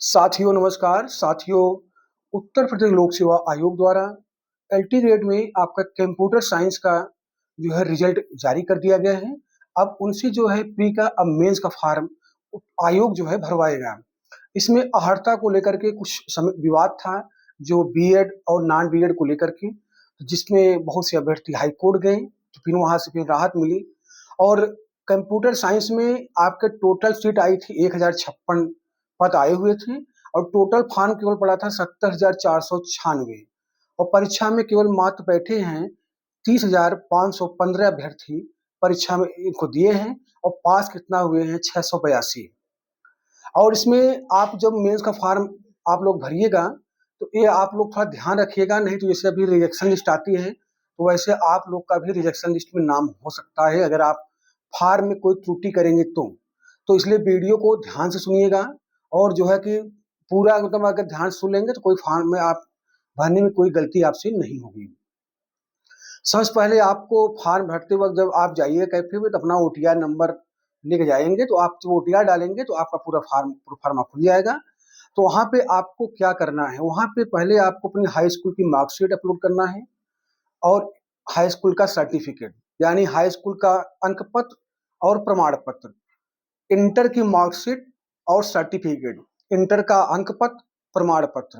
साथियों नमस्कार। साथियों, उत्तर प्रदेश लोक सेवा आयोग द्वारा एलटी ग्रेड में आपका कंप्यूटर साइंस का जो है रिजल्ट जारी कर दिया गया है। अब उनसे जो है प्री का अब मेंस का फॉर्म आयोग जो है भरवाएगा। इसमें अहर्ता को लेकर के कुछ समय विवाद था, जो बीएड और नॉन बीएड को लेकर के, जिसमें बहुत से अभ्यर्थी हाई कोर्ट गए, तो फिर वहां से फिर राहत मिली। और कंप्यूटर साइंस में आपके टोटल सीट आई थी 1056 पद आए हुए थे, और टोटल फॉर्म केवल पड़ा था 70,496। और परीक्षा में केवल मात्र बैठे हैं 30,515 अभ्यर्थी परीक्षा में इनको दिए हैं, और पास कितना हुए हैं 682। और इसमें आप जब मेंस का फॉर्म आप लोग भरिएगा, तो ये आप लोग थोड़ा ध्यान रखिएगा, नहीं तो जैसे अभी रिजेक्शन लिस्ट आती है, तो वैसे आप लोग का भी रिजेक्शन लिस्ट में नाम हो सकता है, अगर आप फॉर्म में कोई त्रुटि करेंगे तो इसलिए वीडियो को ध्यान से सुनिएगा। और जो है कि पूरा मतलब अगर ध्यान से सुन लेंगे तो कोई फॉर्म में आप भरने में कोई गलती आपसे नहीं होगी। सबसे पहले आपको फॉर्म भरते वक्त जब आप जाइए कैफे में, तो अपना ओटीआर नंबर लेके जाएंगे, तो आप जब ओटीआर डालेंगे तो आपका पूरा फॉर्म खुल जाएगा। तो वहाँ पे आपको क्या करना है, वहाँ पे पहले आपको अपनी हाई स्कूल की मार्कशीट अपलोड करना है, और हाई स्कूल का सर्टिफिकेट, यानी हाई स्कूल का अंक पत्र और प्रमाण पत्र, इंटर की मार्कशीट और सर्टिफिकेट, इंटर का अंक पत्र, प्रमाण पत्र।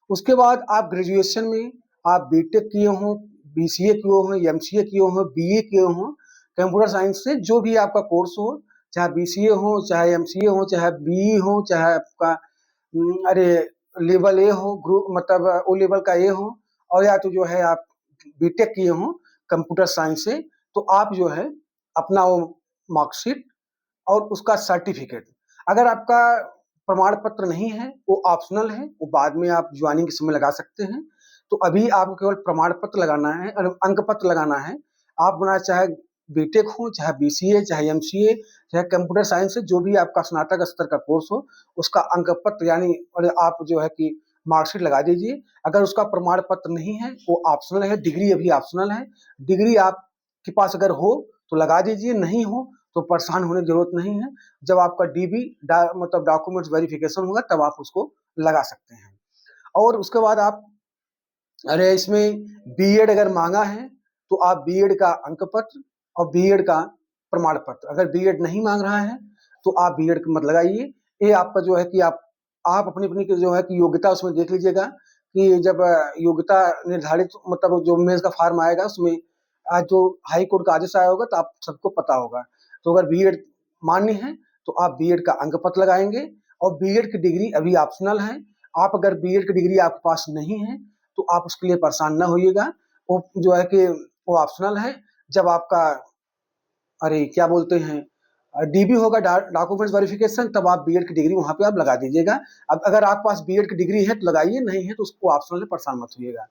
उसके बाद आप ग्रेजुएशन में आप बीटेक किए हों, बीसीए किए हों, एमसीए किए हों, बीए किए हों, कंप्यूटर साइंस से जो भी आपका कोर्स हो, चाहे बीसीए हो, चाहे एमसीए हो, चाहे बीई हो, चाहे आपका अरे लेवल ए हो, ग्रुप मतलब ओ लेवल का ए हो, और या तो जो है आप बीटेक किए हों कंप्यूटर साइंस से, तो आप जो है अपना वो मार्कशीट और उसका सर्टिफिकेट, अगर आपका प्रमाण पत्र नहीं है वो ऑप्शनल है, वो बाद में आप ज्वाइनिंग के समय लगा सकते हैं। तो अभी आपको केवल प्रमाण पत्र लगाना है, अंक पत्र लगाना है। आप बना चाहे बीटेक हो, चाहे बीसीए, चाहे एमसीए, चाहे कंप्यूटर साइंस से जो भी आपका स्नातक स्तर का कोर्स हो, उसका अंक पत्र यानी और आप जो है कि मार्कशीट लगा दीजिए। अगर उसका प्रमाण पत्र नहीं है वो ऑप्शनल है, डिग्री अभी ऑप्शनल है। डिग्री आपके पास अगर हो तो लगा दीजिए, नहीं हो तो परेशान होने की जरूरत नहीं है। जब आपका डीबी मतलब डॉक्यूमेंट्स वेरिफिकेशन होगा तब आप उसको लगा सकते हैं। और उसके बाद आप अरे इसमें बीएड अगर मांगा है तो आप बीएड का अंक पत्र और बीएड का प्रमाण पत्र, अगर बीएड नहीं मांग रहा है तो आप बीएड मत लगाइए। ये आपका जो है कि आप अपनी अपनी जो है कि योग्यता उसमें देख लीजिएगा, कि जब योग्यता निर्धारित मतलब जो मेंस का फॉर्म आएगा उसमें आज जो हाई कोर्ट का आदेश आया होगा तो आप सबको पता होगा। तो अगर बीएड मान्य है तो आप बीएड का अंक पत्र लगाएंगे, और बीएड की डिग्री अभी ऑप्शनल है। आप अगर बीएड की डिग्री आपके पास नहीं है तो आप उसके लिए परेशान ना होइएगा, वो जो है कि वो ऑप्शनल है। जब आपका अरे क्या बोलते हैं डीबी होगा डॉक्यूमेंट्स वेरिफिकेशन, तब आप बीएड की डिग्री वहां पे आप लगा दीजिएगा। अब अगर आपके पास बीएड की डिग्री है तो लगाइए, नहीं है तो उसको ऑप्शनल है, परेशान मत होइएगा।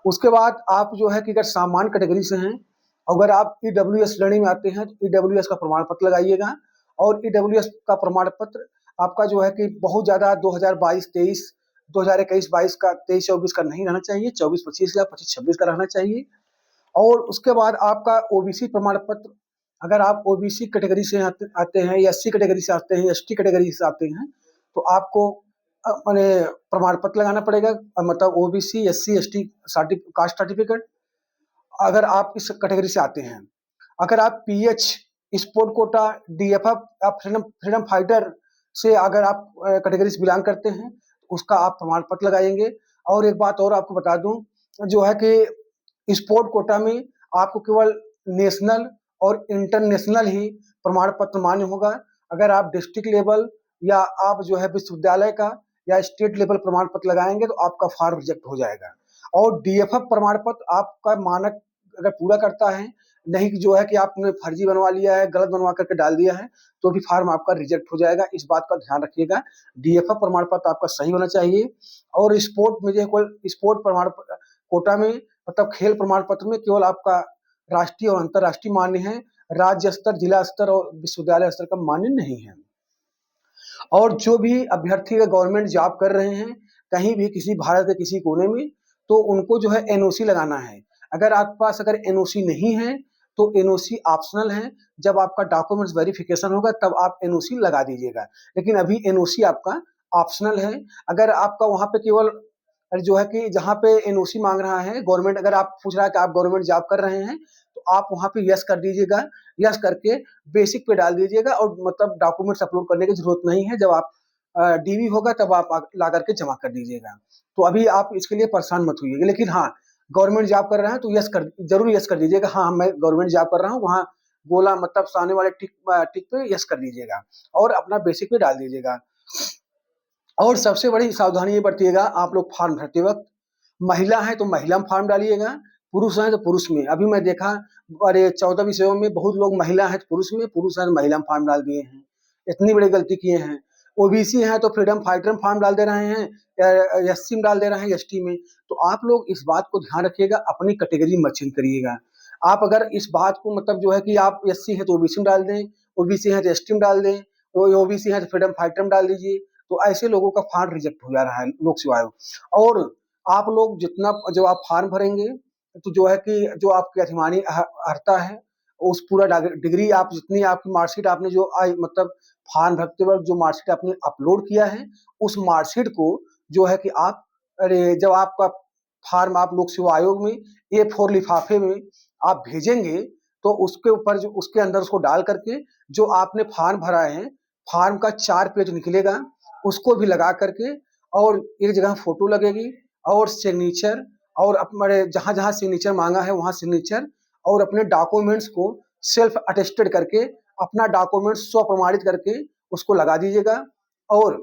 उसके बाद आप जो है कि अगर सामान्य कैटेगरी से हैं, अगर आप ईडब्ल्यूएस श्रेणी में आते हैं तो ईडब्ल्यूएस का प्रमाण पत्र लगाइएगा। और ईडब्ल्यूएस का प्रमाण पत्र आपका जो है कि बहुत ज्यादा 2022-23, 2021-22 का, 23-24 का नहीं रहना चाहिए, 24-25 या 25-26 का रहना चाहिए। और उसके बाद आपका ओबीसी प्रमाण पत्र, अगर आप ओबीसी कैटेगरी से आते हैं, या एससी कैटेगरी से आते हैं, एसटी कैटेगरी से आते हैं, तो आपको मैंने प्रमाण पत्र लगाना पड़ेगा, मतलब OBC, SC, ST caste certificate, अगर आप इस कैटेगरी से आते हैं। अगर आप पीएच, स्पोर्ट कोटा, डीएफएफ या फ्रीडम फ्रीडम फाइटर से अगर आप कैटेगरी से बिलोंग करते हैं, उसका आप प्रमाण पत्र लगाएंगे। और एक बात और आपको बता दूं, जो है कि स्पोर्ट कोटा में आपको केवल नेशनल और इंटरनेशनल ही प्रमाण पत्र मान्य होगा। अगर आप डिस्ट्रिक्ट लेवल या आप जो है विश्वविद्यालय का या स्टेट लेवल प्रमाण पत्र लगाएंगे तो आपका फॉर्म रिजेक्ट हो जाएगा। और डीएफएफ प्रमाण पत्र आपका मानक अगर पूरा करता है, नहीं कि जो है कि आपने फर्जी बनवा लिया है, गलत बनवा करके डाल दिया है, तो भी फॉर्म आपका रिजेक्ट हो जाएगा। इस बात का ध्यान रखिएगा, डीएफएफ प्रमाण पत्र आपका सही होना चाहिए। और स्पोर्ट में जो स्पोर्ट प्रमाण कोटा में मतलब खेल प्रमाण पत्र में केवल आपका राष्ट्रीय और अंतर्राष्ट्रीय मान्य है, राज्य स्तर, जिला स्तर और विश्वविद्यालय स्तर का मान्य नहीं है। और जो भी अभ्यर्थी गवर्नमेंट जॉब कर रहे हैं कहीं भी किसी भारत के किसी कोने में, तो उनको जो है एनओसी लगाना है। अगर आपके पास अगर एनओसी नहीं है तो एनओसी ऑप्शनल है, जब आपका डॉक्यूमेंट्स वेरिफिकेशन होगा तब आप एनओसी लगा दीजिएगा, लेकिन अभी एनओसी आपका ऑप्शनल है। अगर आपका वहाँ पे केवल जो है कि जहाँ पे एनओसी माँग रहा है गवर्नमेंट, अगर आप पूछ रहा है कि आप गवर्नमेंट जॉब कर रहे हैं, तो आप वहाँ पे यस कर दीजिएगा। यस करके बेसिक पे डाल दीजिएगा और मतलब डॉक्यूमेंट्स अपलोड करने की ज़रूरत नहीं है। जब आप डीवी होगा तब आप ला करके जमा कर दीजिएगा। तो अभी आप इसके लिए परेशान मत होइएगा। लेकिन हाँ, गवर्नमेंट जॉब कर रहे हैं तो ज़रूर यस कर दीजिएगा। हाँ, मैं गवर्नमेंट जॉब कर रहा हूँ, वहाँ गोला मतलब सामने वाले टिक पे यस कर दीजिएगा और अपना बेसिक पे डाल दीजिएगा। और सबसे बड़ी सावधानी ये बरतिएगा, आप लोग फॉर्म भरते वक़्त, महिला है तो महिला में फॉर्म डालिएगा, पुरुष हैं तो पुरुष में। अभी मैं देखा अरे 14 विषयों में बहुत लोग महिला हैं तो पुरुष में, पुरुष हैं तो महिला में फॉर्म डाल दिए हैं। इतनी बड़ी गलती किए हैं। ओबीसी हैं तो फ्रीडम फाइटर में फॉर्म डाल दे रहे हैं, एससी में डाल दे रहे हैं, एसटी में। तो आप लोग इस बात को ध्यान रखिएगा, अपनी कैटेगरी मत चेंज करिएगा। आप अगर इस बात को मतलब जो है कि आप एससी हैं तो ओबीसी में डाल दें, ओबीसी हैं तो एसटी में डाल दें, ओबीसी हैं तो फ्रीडम फाइटर में डाल दीजिए। तो ऐसे लोगों का फॉर्म रिजेक्ट हो जा रहा है लोक सेवा आयोग। और आप लोग जितना जो आप फॉर्म भरेंगे तो जो है कि जो आपकी अधिमानी अर्हता है उस पूरा डिग्री आप जितनी आपकी मार्कशीट आपने जो मतलब फॉर्म भरते वक्त जो मार्कशीट आपने अपलोड किया है उस मार्कशीट को जो है कि आप अरे जब आपका फॉर्म आप लोक सेवा आयोग में A4 लिफाफे में आप भेजेंगे तो उसके ऊपर जो उसके अंदर उसको डाल करके जो आपने फॉर्म भरा है फॉर्म का 4 पेज निकलेगा, उसको भी लगा करके और एक जगह फोटो लगेगी और सिग्नेचर और अपने जहाँ-जहाँ सिग्नेचर माँगा है वहाँ सिग्नेचर और अपने डॉक्यूमेंट्स को सेल्फ अटेस्टेड करके अपना डॉक्यूमेंट स्व प्रमाणित करके उसको लगा दीजिएगा। और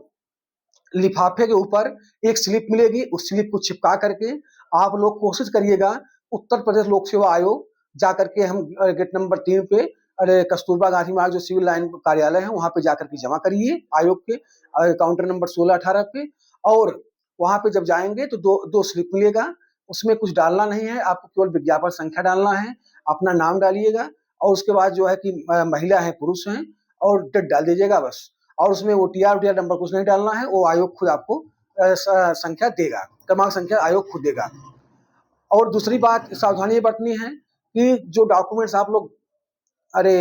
लिफाफे के ऊपर एक स्लिप मिलेगी, उस स्लिप को चिपका करके आप लोग कोशिश करिएगा उत्तर प्रदेश लोक सेवा आयोग जा करके हम गेट नंबर 3 पे अरे कस्तूरबा गांधी मार्ग जो सिविल लाइन कार्यालय है वहाँ पे जाकर के जमा करिए आयोग के काउंटर नंबर 16-18 पे। और वहाँ पे जब जाएंगे तो दो स्लिप मिलेगा, उसमें कुछ डालना नहीं है, आपको केवल विज्ञापन संख्या डालना है, अपना नाम डालिएगा और उसके बाद जो है कि महिला है पुरुष हैं और डेट डाल दीजिएगा बस। और उसमें ओटीआर नंबर कुछ नहीं डालना है, वो आयोग खुद आपको संख्या देगा, क्रमांक संख्या आयोग खुद देगा। और दूसरी बात सावधानी ये बरतनी है कि जो डॉक्यूमेंट्स आप लोग अरे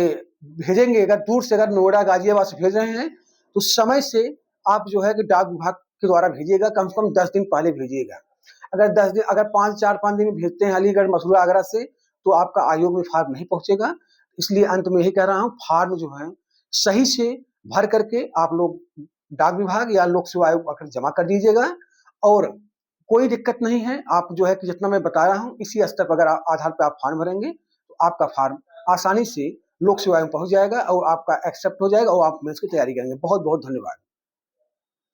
भेजेंगे, अगर दूर से अगर नोएडा गाजियाबाद से भेज रहे हैं तो समय से आप जो है कि डाक विभाग के द्वारा भेजिएगा, कम से कम 10 दिन पहले भेजिएगा। अगर 10 दिन अगर 5 दिन में भेजते हैं अलीगढ़ मथुरा आगरा से तो आपका आयोग में फॉर्म नहीं पहुंचेगा। इसलिए अंत में यही कह रहा हूँ, फॉर्म जो है सही से भर करके आप लोग डाक विभाग या लोक सेवा आयोग आकर जमा कर दीजिएगा। और कोई दिक्कत नहीं है, आप जो है कि जितना मैं बता रहा हूँ इसी स्तर पर अगर आधार पर आप फॉर्म भरेंगे तो आपका फॉर्म आसानी से लोक सेवा में पहुंच जाएगा और आपका एक्सेप्ट हो जाएगा और आप मेंस की तैयारी करेंगे। बहुत बहुत धन्यवाद।